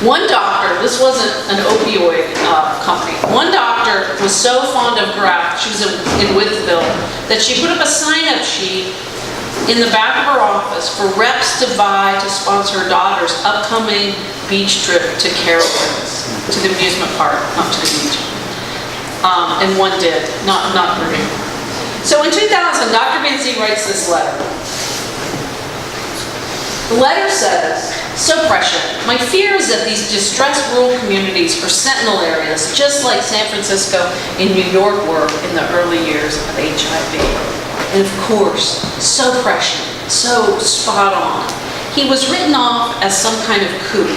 One doctor, this wasn't an opioid company, one doctor was so fond of graft, she was in Withville, that she put up a sign-up sheet in the back of her office for reps to buy to sponsor her daughter's upcoming beach trip to Carowinds, to the amusement park, not to the beach. And one did, not Purdue. So in 2000, Dr. Macy writes this letter. The letter says, "So prescient, my fear is that these distressed rural communities are sentinel areas, just like San Francisco and New York were in the early years of HIV. And of course, so prescient, so spot on. He was written off as some kind of kook.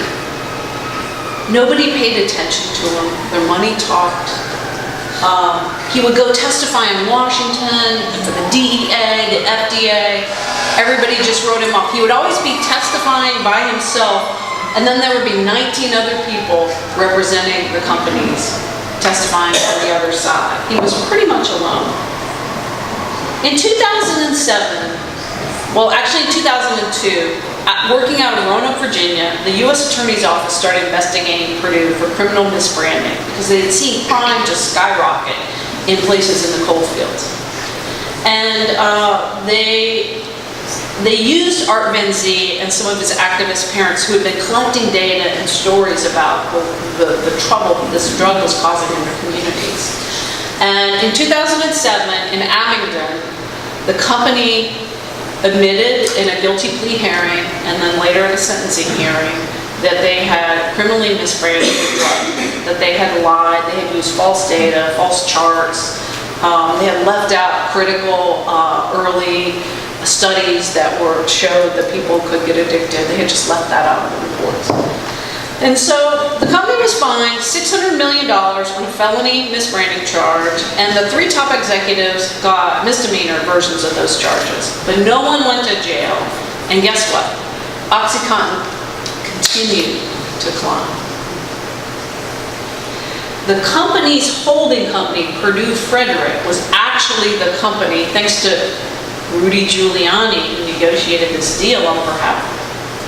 Nobody paid attention to him. Their money talked. He would go testify in Washington for the DEA, the FDA. Everybody just wrote him off. He would always be testifying by himself, and then there would be 19 other people representing the companies testifying on the other side. He was pretty much alone. In 2007, well, actually in 2002, working out of Roanoke, Virginia, the U.S. Attorney's Office started investigating Purdue for criminal misbranding because they had seen crime just skyrocket in places in the coal fields. And they used Art Van Zee and some of his activist parents who had been collecting data and stories about the trouble this drug was causing in their communities. And in 2007, in Abingdon, the company admitted in a guilty plea hearing and then later in a sentencing hearing that they had criminally misbranded the drug, that they had lied, they had used false data, false charts, they had left out critical early studies that showed that people could get addicted. They had just left that out of the reports. And so the company was fined $600 million on a felony misbranding charge, and the 3 top executives got misdemeanor versions of those charges. But no one went to jail, and guess what? OxyContin continued to climb. The company's holding company, Purdue Frederick, was actually the company, thanks to Rudy Giuliani, who negotiated this deal on behalf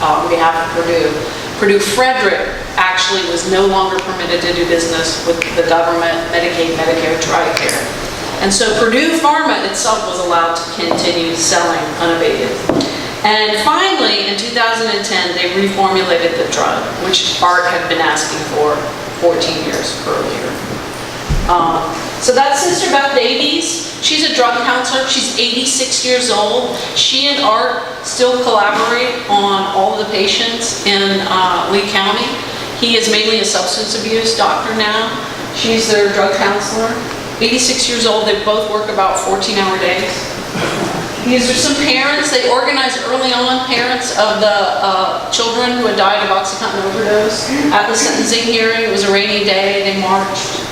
of Purdue. Purdue Frederick actually was no longer permitted to do business with the government, Medicaid, Medicare, TRICARE. And so Purdue Pharma itself was allowed to continue selling unabated. And finally, in 2010, they reformulated the drug, which Art had been asking for 14 years earlier. So that's Sister Beth Davies. She's a drug counselor. She's 86 years old. She and Art still collaborate on all of the patients in Lee County. He is mainly a substance abuse doctor now. She's their drug counselor. 86 years old. They both work about 14-hour days. These are some parents. They organized early on, parents of the children who had died of OxyContin overdose. At the sentencing hearing, it was a rainy day. They marched.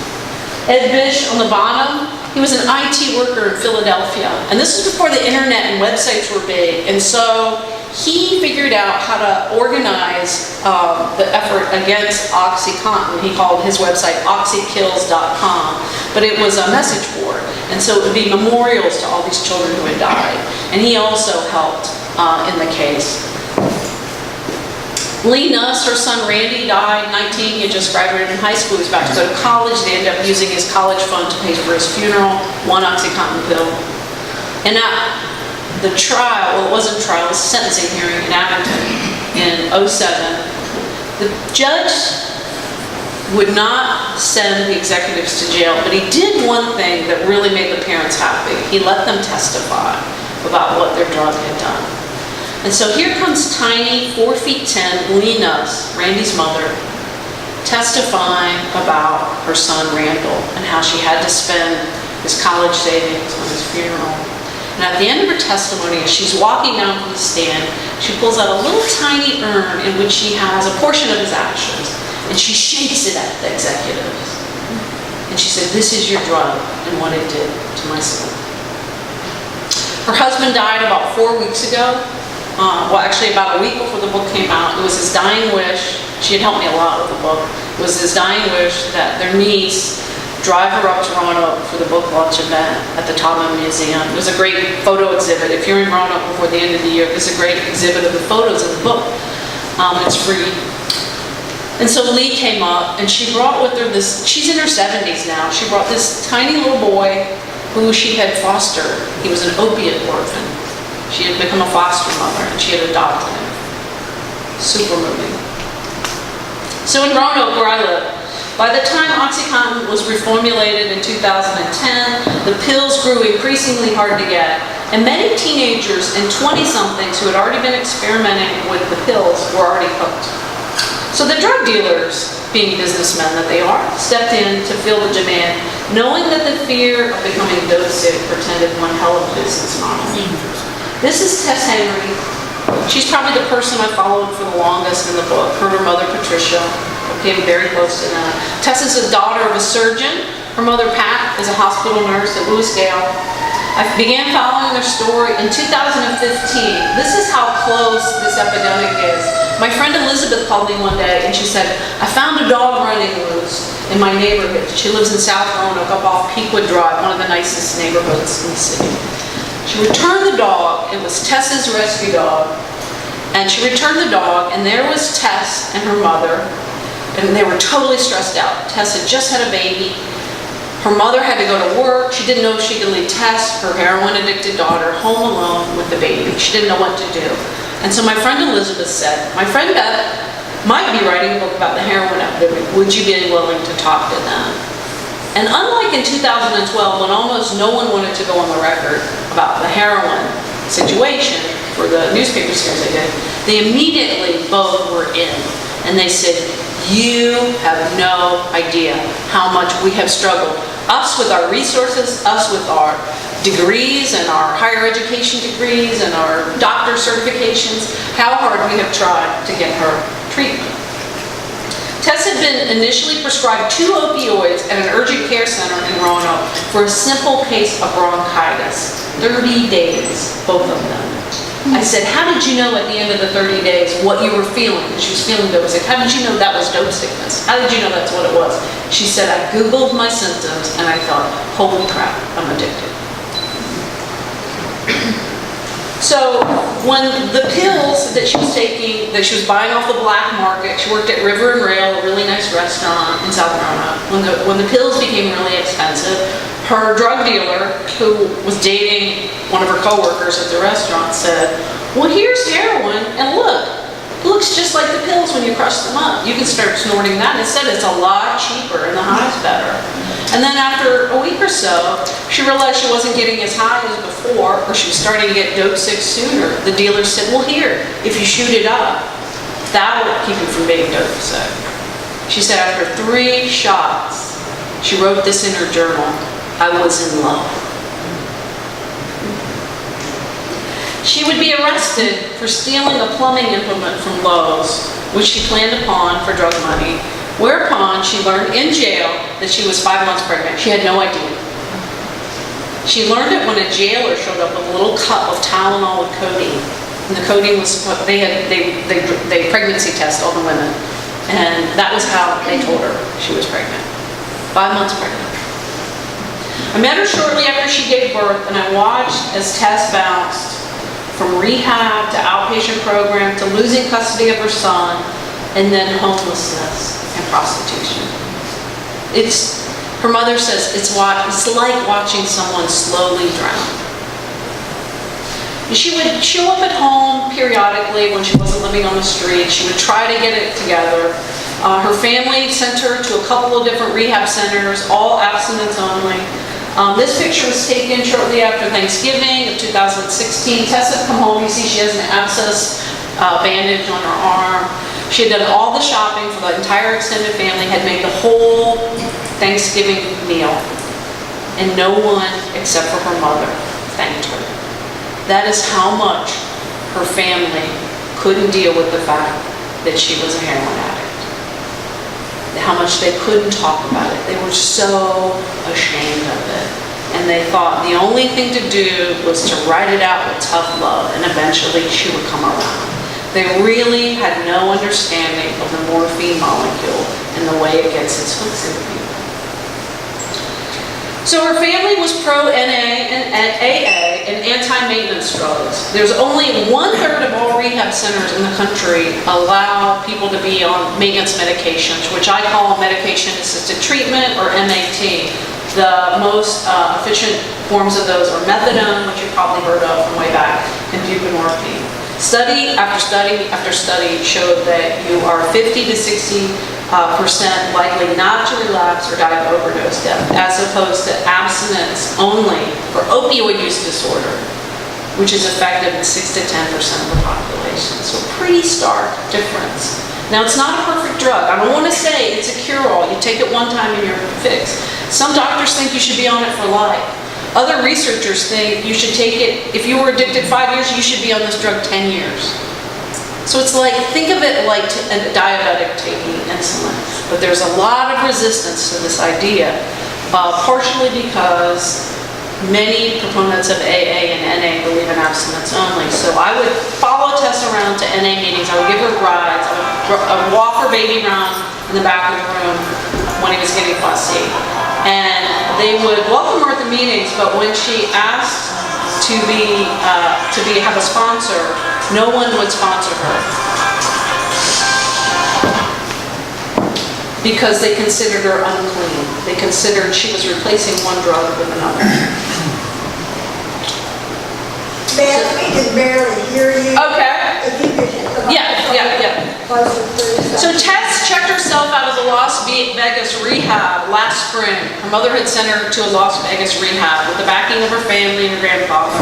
Ed Bish on the bottom, he was an IT worker in Philadelphia. And this was before the internet and websites were big. And so he figured out how to organize the effort against OxyContin. He called his website oxykills.com. But it was a message board. And so it would be memorials to all these children who had died. And he also helped in the case. Lee Nuss, her son Randy, died 19. He had just graduated from high school. He was about to go to college. They ended up using his college fund to pay for his funeral, 1 OxyContin pill. And the trial, well, it wasn't a trial, it was a sentencing hearing in Abington in 2007. The judge would not send the executives to jail, but he did one thing that really made the parents happy. He let them testify about what their drug had done. And so here comes tiny, 4'10", Lee Nuss, Randy's mother, testifying about her son Randall and how she had to spend his college savings on his funeral. And at the end of her testimony, as she's walking down from the stand, she pulls out a little tiny urn in which she has a portion of his ashes, and she shakes it at the executives. And she said, "This is your drug and what it did to my son." Her husband died about 4 weeks ago. Well, actually about a week before the book came out. It was his dying wish. She had helped me a lot with the book. It was his dying wish that their niece drive her up to Roanoke for the book launch event at the Taubman Museum. It was a great photo exhibit. If you're in Roanoke before the end of the year, it's a great exhibit of the photos of the book. It's free. And so Lee came up, and she brought with her this, she's in her 70s now, she brought this tiny little boy who she had fostered. He was an opiate orphan. She had become a foster mother, and she had adopted him. Super moving. So in Roanoke, where I live, by the time OxyContin was reformulated in 2010, the pills grew increasingly hard to get, and many teenagers and 20-somethings who had already been experimenting with the pills were already hooked. So the drug dealers, being businessmen that they are, stepped in to fill the demand, knowing that the fear of becoming dopesick portended one hell of a business model. This is Tess Henry. She's probably the person I followed for the longest in the book. Her mother, Patricia, became very close to them. Tess is the daughter of a surgeon. Her mother, Pat, is a hospital nurse at Louisdale. I began following their story in 2015. This is how close this epidemic is. My friend Elizabeth called me one day and she said, I found a dog running loose in my neighborhood. She lives in South Roanoke, up off Peakwood Drive, one of the nicest neighborhoods in the city. She returned the dog. It was Tess's rescue dog. And she returned the dog, and there was Tess and her mother, and they were totally stressed out. Tess had just had a baby. Her mother had to go to work. She didn't know if she could leave Tess, her heroin-addicted daughter, home alone with the baby. She didn't know what to do. And so my friend Elizabeth said, my friend Beth might be writing a book about the heroin epidemic. Would you be willing to talk to them? And unlike in 2012, when almost no one wanted to go on the record about the heroin situation for the newspaper series I did, they immediately both were in. And they said, you have no idea how much we have struggled. Us with our resources, us with our degrees and our higher education degrees and our doctor certifications, how hard we have tried to get her treatment. Tess had been initially prescribed 2 opioids at an urgent care center in Roanoke for a simple case of bronchitis. 30 days, both of them. I said, how did you know at the end of the 30 days what you were feeling? She was feeling dopesick. How did you know that was dope sickness? How did you know that's what it was? She said, I Googled my symptoms and I thought, holy crap, I'm addicted. So when the pills that she was taking, that she was buying off the black market, she worked at River and Rail, a really nice restaurant in South Roanoke. When the pills became really expensive, her drug dealer, who was dating one of her coworkers at the restaurant, said, well, here's heroin, and look, it looks just like the pills when you crush them up. You can start snorting that. And it said it's a lot cheaper and the high's better. And then after a week or so, she realized she wasn't getting as high as before, or she was starting to get dope sick sooner. The dealer said, well, here, if you shoot it up, that will keep you from being dope sick. She said after 3 shots, she wrote this in her journal, I was in love. She would be arrested for stealing a plumbing implement from Lowe's, which she planned upon for drug money, whereupon she learned in jail that she was 5 months pregnant. She had no idea. She learned it when a jailer showed up with a little cup of Tylenol with codeine. And the codeine was, they pregnancy test all the women. And that was how they told her she was pregnant. 5 months pregnant. I met her shortly after she gave birth, and I watched as Tess bounced from rehab to outpatient program to losing custody of her son, and then homelessness and prostitution. Her mother says it's like watching someone slowly drown. She would show up at home periodically when she wasn't living on the street. She would try to get it together. Her family sent her to a couple of different rehab centers, all abstinence only. This picture was taken shortly after Thanksgiving of 2016. Tess had come home. You see she has an abscess bandage on her arm. She had done all the shopping for the entire extended family, had made the whole Thanksgiving meal, and no one except for her mother thanked her. That is how much her family couldn't deal with the fact that she was a heroin addict. How much they couldn't talk about it. They were so ashamed of it. And they thought the only thing to do was to write it out with tough love, and eventually she would come around. They really had no understanding of the morphine molecule and the way it gets its hooks into people. So her family was pro-NA and AA, say, and anti-maintenance drugs. There's only 1/3 of all rehab centers in the country allow people to be on maintenance medications, which I call medication-assisted treatment, or MAT. The most efficient forms of those are methadone, which you've probably heard of from way back, and buprenorphine. Study after study after study showed that you are 50 to 60% likely not to relapse or die of overdose death, as opposed to abstinence only for opioid use disorder, which is effective in 6 to 10% of the population. So pretty stark difference. Now, it's not a perfect drug. I don't want to say it's a cure-all. You take it one time and you're fixed. Some doctors think you should be on it for life. Other researchers think you should take it, if you were addicted 5 years, you should be on this drug 10 years. So it's like, think of it like a diabetic taking insulin. But there's a lot of resistance to this idea, partially because many proponents of AA and NA believe in abstinence only. So I would follow Tess around to NA meetings. I would give her rides. I would walk her baby around in the back of the room when he was getting fussy. And they would welcome her at the meetings, but when she asked to have a sponsor, no one would sponsor her, because they considered her unclean. They considered she was replacing one drug with another. Beth, we can barely hear you. Okay. If you could hit the Yeah. closer, please. So Tess checked herself out of the Las Vegas rehab last spring. Her mother had sent her to a Las Vegas rehab with the backing of her family and her grandfather.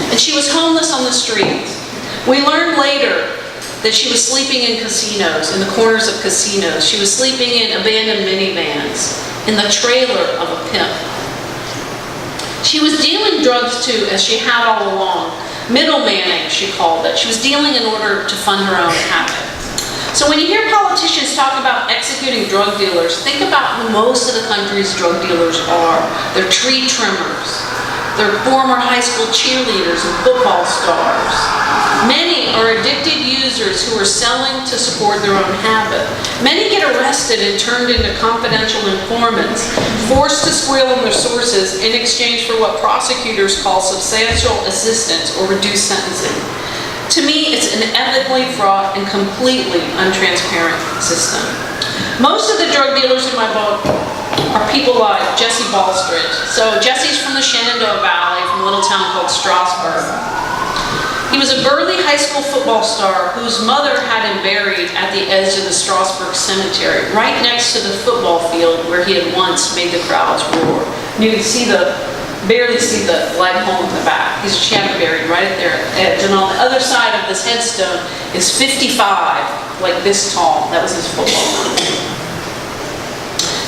And she was homeless on the streets. We learned later that she was sleeping in casinos, in the corners of casinos. She was sleeping in abandoned minivans, in the trailer of a pimp. She was dealing drugs too, as she had all along. Middlemaning, she called it. She was dealing in order to fund her own habit. So when you hear politicians talk about executing drug dealers, think about who most of the country's drug dealers are. They're tree trimmers. They're former high school cheerleaders and football stars. Many are addicted users who are selling to support their own habit. Many get arrested and turned into confidential informants, forced to squeal on their sources in exchange for what prosecutors call substantial assistance or reduced sentencing. To me, it's an ethically fraught and completely untransparent system. Most of the drug dealers in my book are people like Jesse Ballstridge. So Jesse's from the Shenandoah Valley, from a little town called Strasburg. He was a burly high school football star whose mother had him buried at the edge of the Strasburg Cemetery, right next to the football field where he had once made the crowds roar. And you can barely see the light hole in the back. She had him buried right there at the edge. And on the other side of this headstone is 55, like this tall. That was his football number.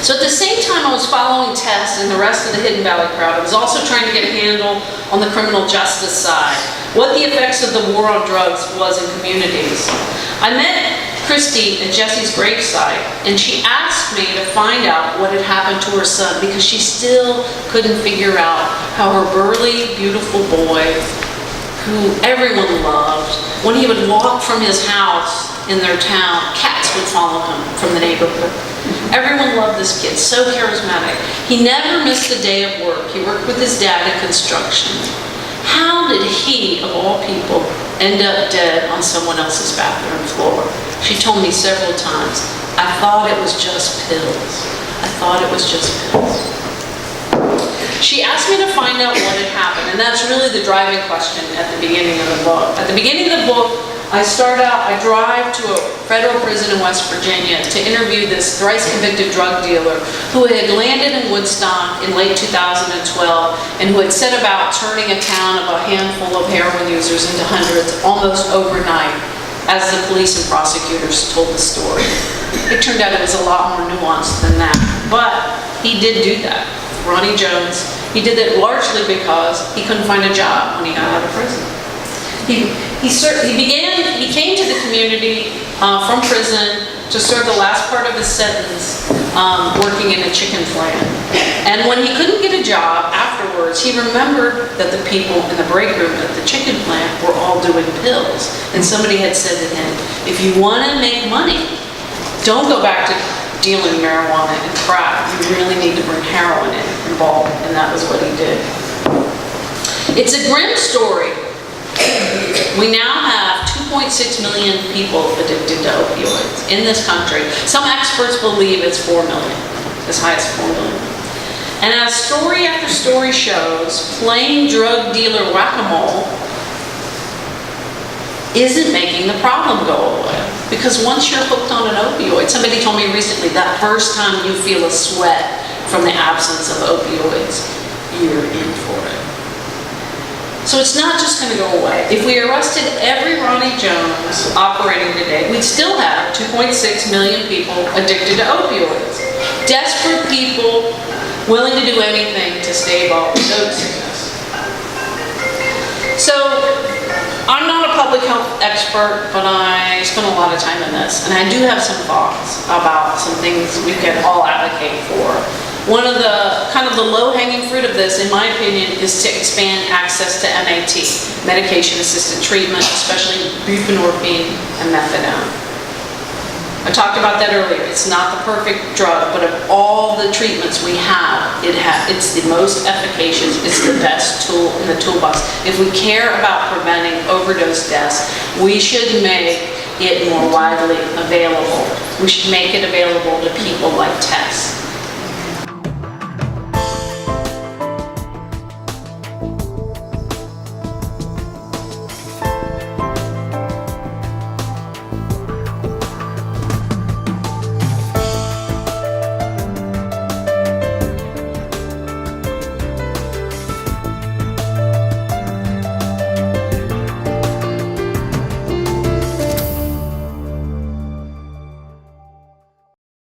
So at the same time I was following Tess and the rest of the Hidden Valley crowd, I was also trying to get a handle on the criminal justice side, what the effects of the war on drugs was in communities. I met Christy at Jesse's gravesite, and she asked me to find out what had happened to her son, because she still couldn't figure out how her burly, beautiful boy, who everyone loved, when he would walk from his house in their town, cats would follow him from the neighborhood. Everyone loved this kid, so charismatic. He never missed a day of work. He worked with his dad in construction. How did he, of all people, end up dead on someone else's bathroom floor? She told me several times, I thought it was just pills. I thought it was just pills. She asked me to find out what had happened, and that's really the driving question at the beginning of the book. At the beginning of the book, I drive to a federal prison in West Virginia to interview this thrice-convicted drug dealer who had landed in Woodstock in late 2012 and who had set about turning a town of a handful of heroin users into hundreds almost overnight, as the police and prosecutors told the story. It turned out it was a lot more nuanced than that, but he did do that. Ronnie Jones, he did it largely because he couldn't find a job when he got out of prison. He came to the community from prison to serve the last part of his sentence working in a chicken plant. And when he couldn't get a job afterwards, he remembered that the people in the break room at the chicken plant were all doing pills. And somebody had said to him, if you want to make money, don't go back to dealing marijuana and crack. You really need to bring heroin involved, and that was what he did. It's a grim story. We now have 2.6 million people addicted to opioids in this country. Some experts believe it's 4 million, as high as 4 million. And as story after story shows, playing drug dealer whack-a-mole isn't making the problem go away. Because once you're hooked on an opioid, somebody told me recently, that first time you feel a sweat from the absence of opioids, you're in for it. So it's not just going to go away. If we arrested every Ronnie Jones operating today, we'd still have 2.6 million people addicted to opioids. Desperate people willing to do anything to stave off dope sickness. So I'm not a public health expert, but I spend a lot of time in this, and I do have some thoughts about some things we can all advocate for. One of the kind of the low-hanging fruit of this, in my opinion, is to expand access to MAT, medication-assisted treatment, especially buprenorphine and methadone. I talked about that earlier. It's not the perfect drug, but of all the treatments we have, it's the most efficacious. It's the best tool in the toolbox. If we care about preventing overdose deaths, we should make it more widely available. We should make it available to people like Tess.